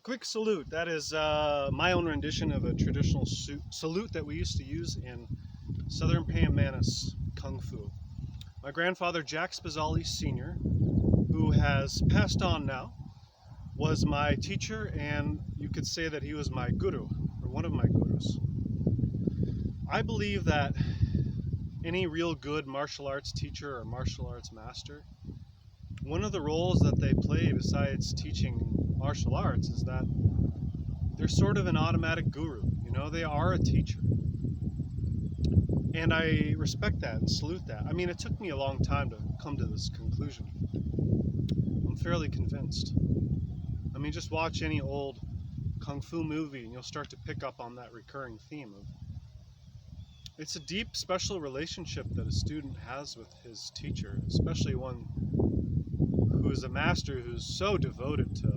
Quick salute. That is my own rendition of a traditional salute that we used to use in Southern Mantis Kung Fu. My grandfather, Jack Spazzali Sr., who has passed on now, was my teacher, and you could say that he was my guru, or one of my gurus. I believe that any real good martial arts teacher or martial arts master, one of the roles that they play besides teaching martial arts is that they're sort of an automatic guru. You know, they are a teacher. And I respect that and salute that. I mean, it took me a long time to come to this conclusion. I'm fairly convinced. I mean, just watch any old Kung Fu movie and you'll start to pick up on that recurring theme of it's a deep, special relationship that a student has with his teacher, especially one who is a master who's so devoted to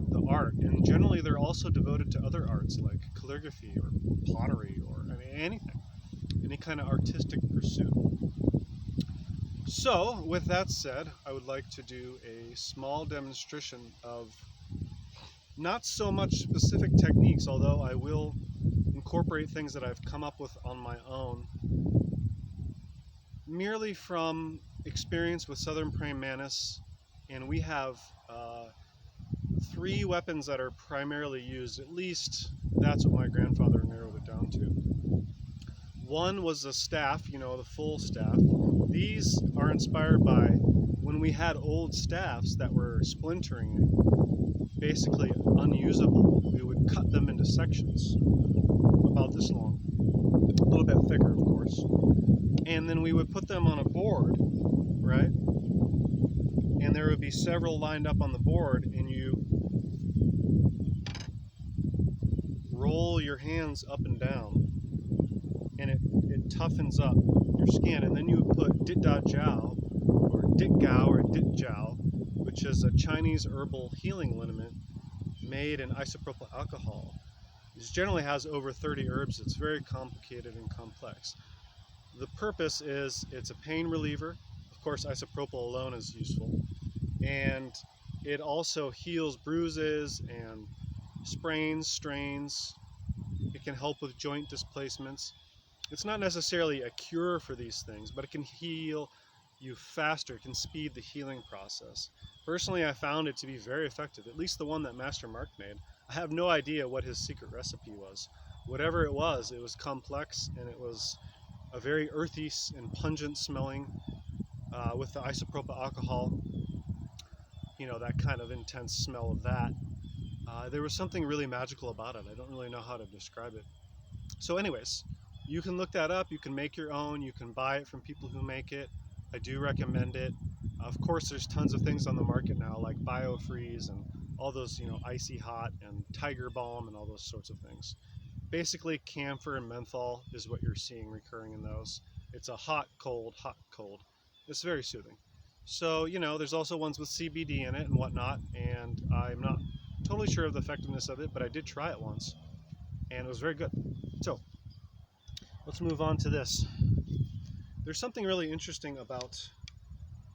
the art. And generally, they're also devoted to other arts like calligraphy or pottery or anything, any kind of artistic pursuit. So, with that said, I would like to do a small demonstration of not so much specific techniques, although I will incorporate things that I've come up with on my own, merely from experience with Southern Praying Mantis. And we have three weapons that are primarily used, at least that's what my grandfather narrowed it down to. One was a staff, you know, the full staff. These are inspired by when we had old staffs that were splintering, basically unusable. We would cut them into sections about this long, a little bit thicker, of course. And then we would put them on a board, right? And there would be several lined up on the board, and you roll your hands up and down, and it toughens up your skin. And then you would put dit da jiao, or dit gao, or dit jiao, which is a Chinese herbal healing liniment made in isopropyl alcohol. This generally has over 30 herbs. It's very complicated and complex. The purpose is it's a pain reliever. Of course, isopropyl alone is useful. And it also heals bruises and sprains, strains. It can help with joint displacements. It's not necessarily a cure for these things, but it can heal you faster. It can speed the healing process. Personally, I found it to be very effective, at least the one that Master Mark made. I have no idea what his secret recipe was. Whatever it was complex, and it was a very earthy and pungent smelling with the isopropyl alcohol, you know, that kind of intense smell of that. There was something really magical about it. I don't really know how to describe it. So anyways, you can look that up. You can make your own. You can buy it from people who make it. I do recommend it. Of course, there's tons of things on the market now, like BioFreeze and all those, you know, Icy Hot and Tiger Balm and all those sorts of things. Basically, camphor and menthol is what you're seeing recurring in those. It's a hot, cold, hot, cold. It's very soothing. So, you know, there's also ones with CBD in it and whatnot, and I'm not totally sure of the effectiveness of it, but I did try it once, and it was very good. So, let's move on to this. There's something really interesting about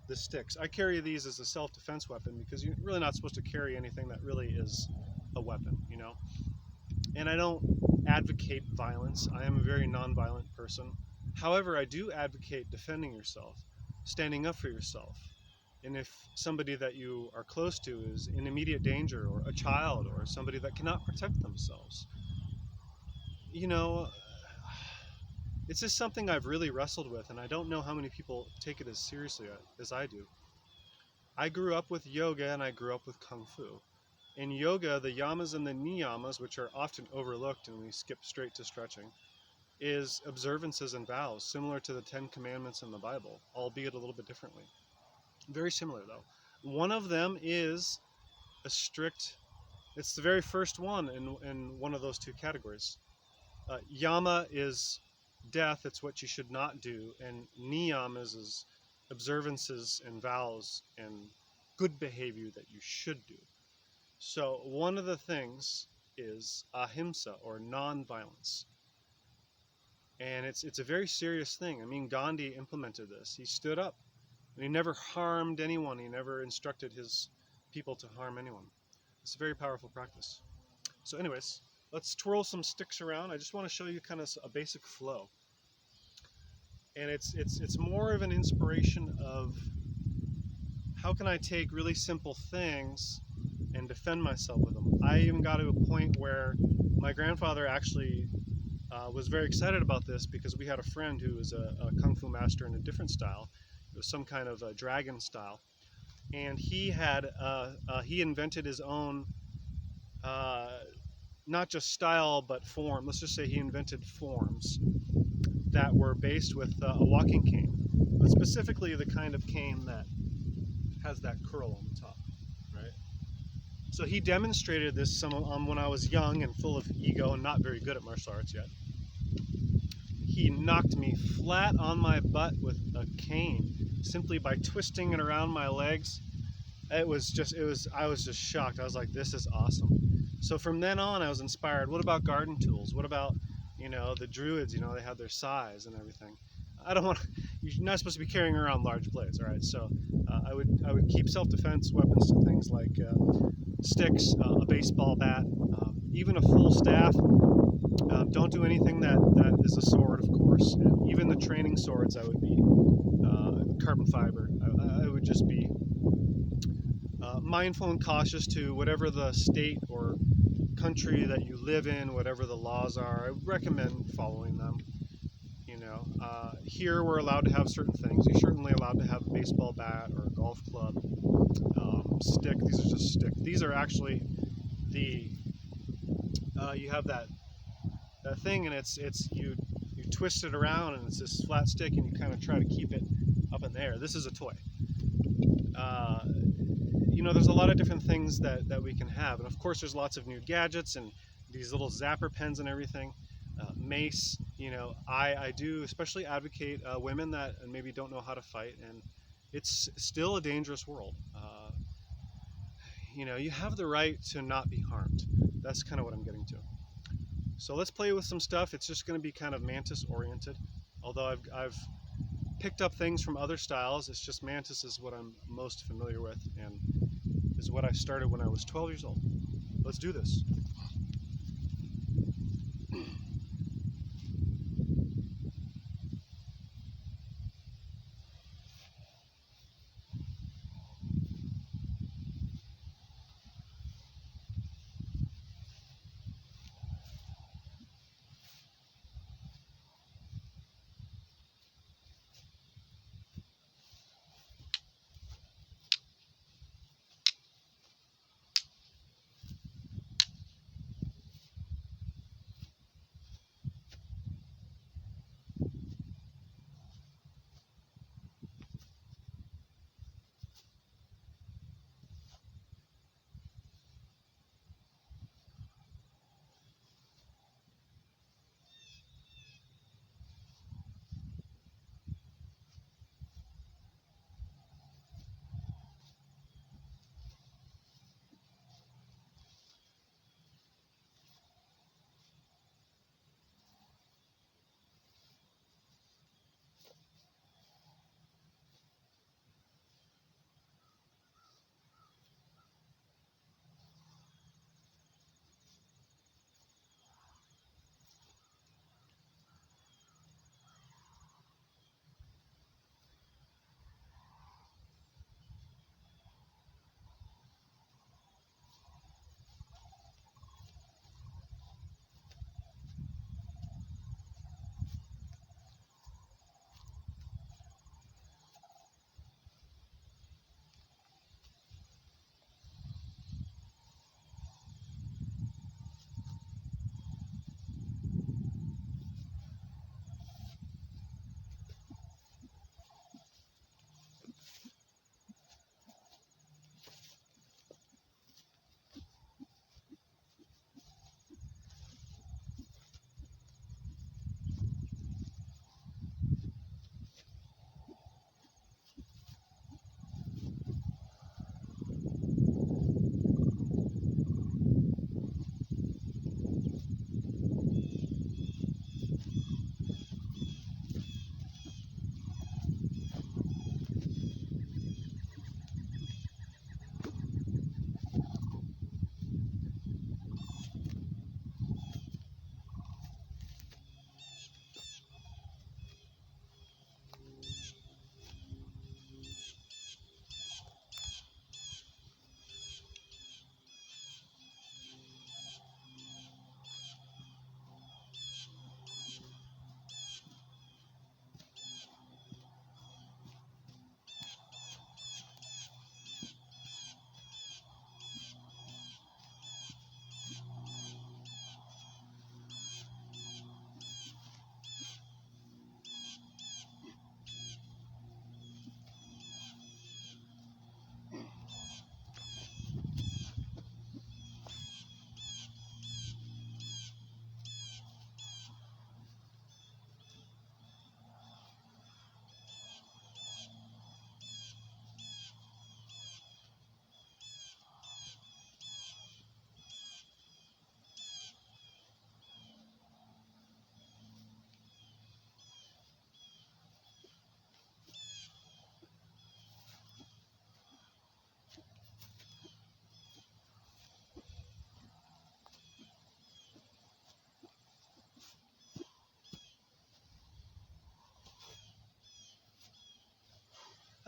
the sticks. I carry these as a self-defense weapon because you're really not supposed to carry anything that really is a weapon, you know? And I don't advocate violence. I am a very non-violent person. However, I do advocate defending yourself, standing up for yourself. And if somebody that you are close to is in immediate danger, or a child, or somebody that cannot protect themselves, you know, it's just something I've really wrestled with, and I don't know how many people take it as seriously as I do. I grew up with yoga and I grew up with Kung Fu. In yoga, the yamas and the niyamas, which are often overlooked and we skip straight to stretching, is observances and vows, similar to the 10 Commandments in the Bible, albeit a little bit differently. Very similar, though. One of them is a strict, it's the very first one in one of those two categories. Yama is death, it's what you should not do, and niyamas is observances and vows and good behavior that you should do. So one of the things is ahimsa, or non-violence. And it's a very serious thing. I mean, Gandhi implemented this. He stood up, and he never harmed anyone. He never instructed his people to harm anyone. It's a very powerful practice. So anyways, let's twirl some sticks around. I just want to show you kind of a basic flow. And it's more of an inspiration of how can I take really simple things and defend myself with them. I even got to a point where my grandfather actually was very excited about this because we had a friend who was a kung fu master in a different style. It was some kind of a dragon style, and he invented his own not just style but form. Let's just say he invented forms that were based with a walking cane, but specifically the kind of cane that has that curl on the top, right? So he demonstrated this when I was young and full of ego and not very good at martial arts yet. He knocked me flat on my butt with a cane simply by twisting it around my legs. I was just shocked. I was like, this is awesome. So from then on, I was inspired. What about garden tools? What about, the Druids? They had their sais and everything. I don't want. You're not supposed to be carrying around large blades, all right? So I would keep self-defense weapons to things like sticks, a baseball bat, even a full staff. Don't do anything that is a sword, of course. And even the training swords, I would be carbon fiber. I would just be mindful and cautious to whatever the state or country that you live in, whatever the laws are. I recommend following them. Here we're allowed to have certain things. You're certainly allowed to have a baseball bat or a golf club, stick. These are just sticks. These are actually you have that thing, and it's you twist it around, and it's this flat stick, and you kind of try to keep it up in the air. This is a toy. There's a lot of different things that we can have, and of course there's lots of new gadgets and these little zapper pens and everything. Mace. I do especially advocate women that maybe don't know how to fight, and it's still a dangerous world. You have the right to not be harmed. That's kind of what I'm getting to. So let's play with some stuff. It's just going to be kind of Mantis oriented, although I've picked up things from other styles. It's just Mantis is what I'm most familiar with and is what I started when I was 12 years old. Let's do this.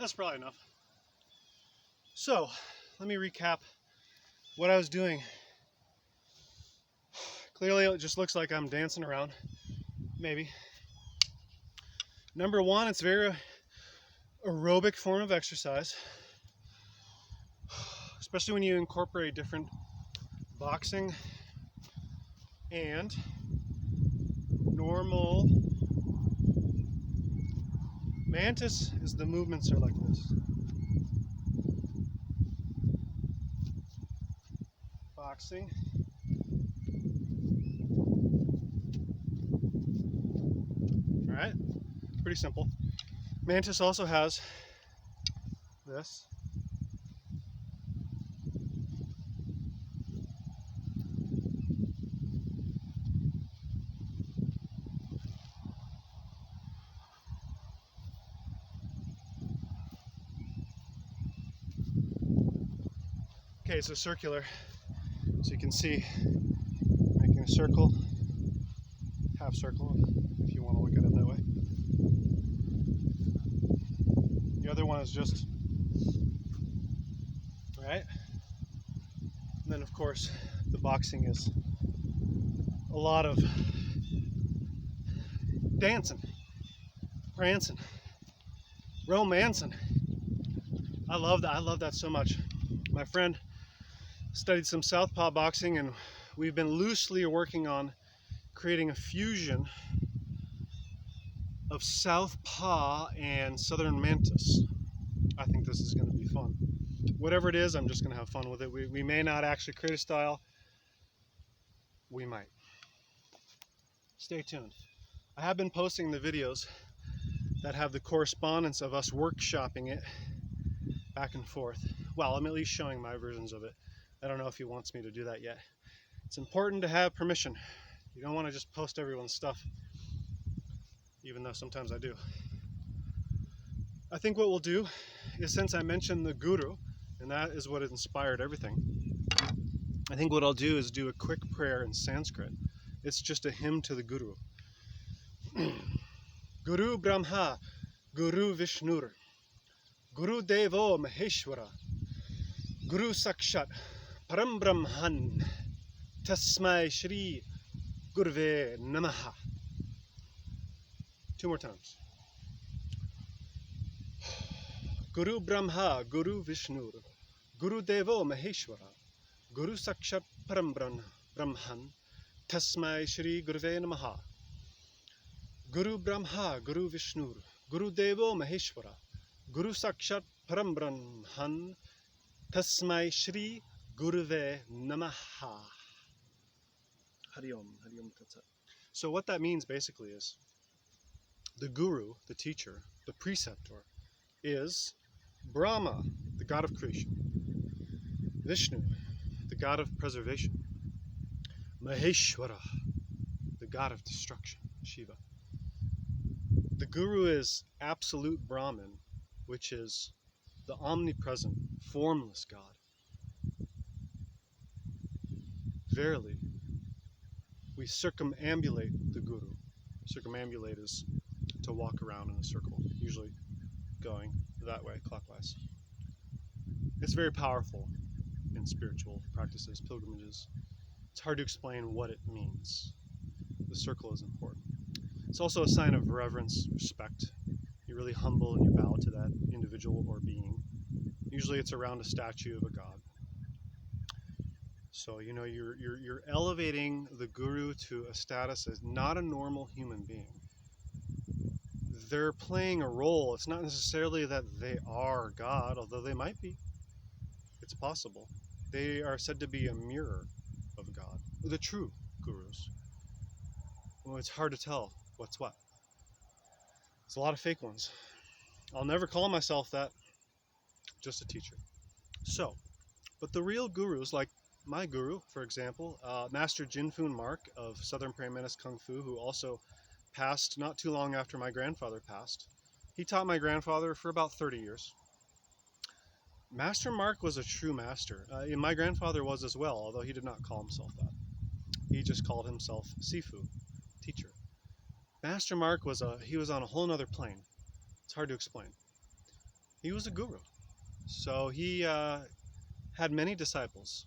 That's probably enough. So, let me recap what I was doing. Clearly, it just looks like I'm dancing around. Maybe. Number one, it's a very aerobic form of exercise, especially when you incorporate different boxing and normal. Mantis is the movements are like this. Boxing. All right, pretty simple. Mantis also has this. Okay, so circular. So you can see making a circle, half circle, if you want to look at it that way. The other one is just, right? And then of course, the boxing is a lot of dancing, prancing, romancing. I love that. I love that so much. My friend studied some southpaw boxing, and we've been loosely working on creating a fusion of southpaw and southern mantis. I think this is going to be fun. Whatever it is, I'm just going to have fun with it. We may not actually create a style. We might. Stay tuned. I have been posting the videos that have the correspondence of us workshopping it back and forth. Well, I'm at least showing my versions of it. I don't know if he wants me to do that yet. It's important to have permission. You don't want to just post everyone's stuff, even though sometimes I do. I think what we'll do is, since I mentioned the guru, and that is what inspired everything, I think what I'll do is do a quick prayer in Sanskrit. It's just a hymn to the guru. Guru Brahma, Guru Vishnur, Guru Devo Maheshwara, Guru Sakshat Param Brahman, Tasmai Shri Gurve Namaha. 2 more times. Guru Brahma, Guru Vishnur, Guru Devo Maheshwara, Guru Sakshat Param Brahman, Tasmai Shri Gurve Namaha. Guru Brahma, Guru Vishnur, Guru Devo Maheshwara, Guru Sakshat Param Brahman, Tasmai Shri Gurve Namaha. Hari Om, Hari Om Tat Sat. So what that means basically is the guru, the teacher, the preceptor, is Brahma, the god of creation, Vishnu, the god of preservation, Maheshwara, the god of destruction, Shiva. The guru is absolute Brahman, which is the omnipresent, formless God. Verily, we circumambulate the guru. Circumambulate is to walk around in a circle, usually going that way, clockwise. It's very powerful in spiritual practices, pilgrimages. It's hard to explain what it means. The circle is important. It's also a sign of reverence, respect. You're really humble and you bow to that individual or being. Usually it's around a statue of a god. So, you know, you're elevating the guru to a status as not a normal human being. They're playing a role. It's not necessarily that they are God, although they might be. It's possible. They are said to be a mirror of God, the true gurus. Well, it's hard to tell what's what. There's a lot of fake ones. I'll never call myself that, just a teacher. So, but the real gurus, like my guru, for example, Master Jinfun Mark of Southern Praying Mantis Kung Fu, who also passed not too long after my grandfather passed. He taught my grandfather for about 30 years. Master Mark was a true master. And my grandfather was as well, although he did not call himself that. He just called himself Sifu, teacher. Master Mark was he was on a whole nother plane. It's hard to explain. he was a guru. So he had many disciples.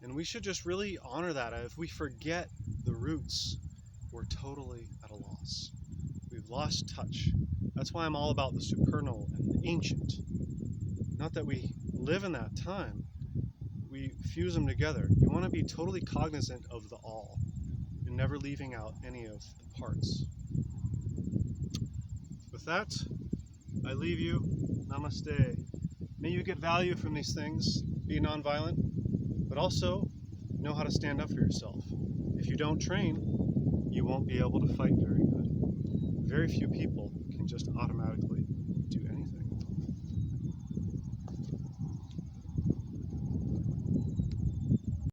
And we should just really honor that. If we forget the roots, we're totally at a loss. We've lost touch. That's why I'm all about the supernal and the ancient. Not that we live in that time, we fuse them together. You want to be totally cognizant of the all and never leaving out any of the parts. With that, I leave you. Namaste. May you get value from these things. Be nonviolent, but also know how to stand up for yourself. If you don't train, you won't be able to fight very good. Very few people can just automatically